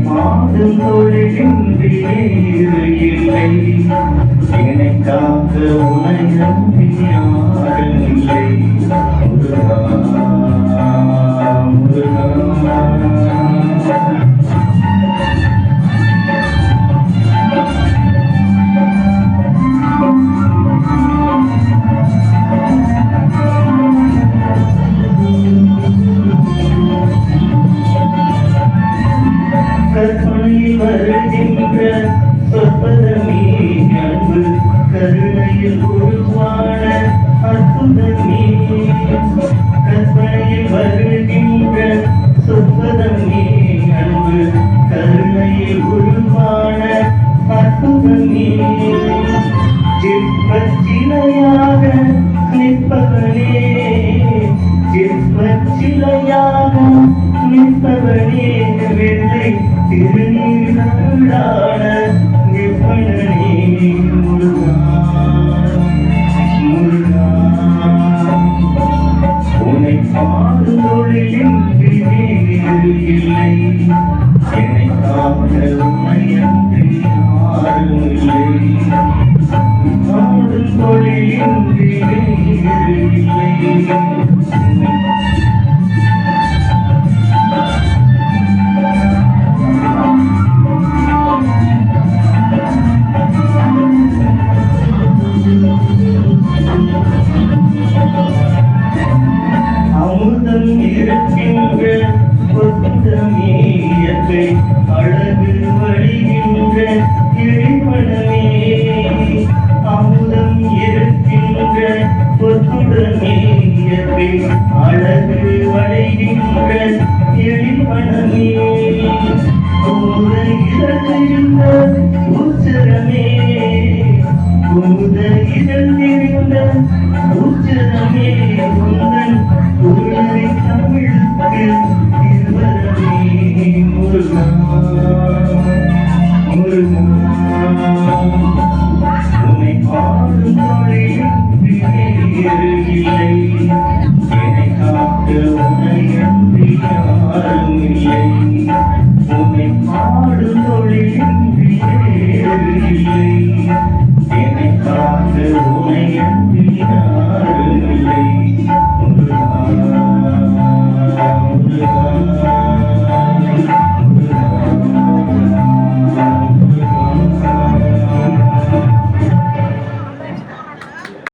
பாடும் தொழிலின்றி வேறு இல்லை. என்னை காக்க உனை நம்பி யாரும் இல்லை. முருகா முருகா கற்பனையில் வருகின்ற சொற்பதமே அன்பு கருணையில் உருவான அற்புதமே. கற்பனையில் வருகின்ற சொற்பதமே அன்பு கருணையில் உருவான அற்புதமே. சிற்பச்சிலையாக நிற்பவனே சிற்பச்சிலையாக நிற்பவனே வெள்ளை திருநீரான நிற்பனே. முருகா முருகா உன்னை பாடும் தொழிலின்றி வேறு இல்லை. என்னை காக்க உன்னை அன்றி யாரும் இல்லை. பாடும் தொழிலின்றி வேறு இல்லை. அமுதம் இருக்கின்ற புத்தமே இயற்கை அழகு வழிகின்ற கிழிப்பணமே. அமுதம் இருக்கின்ற புத்தமே இயற்கை அழகு வழிகின்ற கிழிப்பணமே. குமுத இதழ்ந்த உச்சரமே குமுத இதழ்ந்த உச்சரமே. உந்தன் உருளை தமிழுக்கு இருவரமே. முருகா முருகா உன்னை பாடும் தொழிலின்றி வேறு இல்லை. என்னை காக்க உன்னை அன்றி யாரும் இல்லை. உன்னை பாடும் தொழிலின்றி வேறு இல்லை. என்னை காக்க உன்னை அன்றி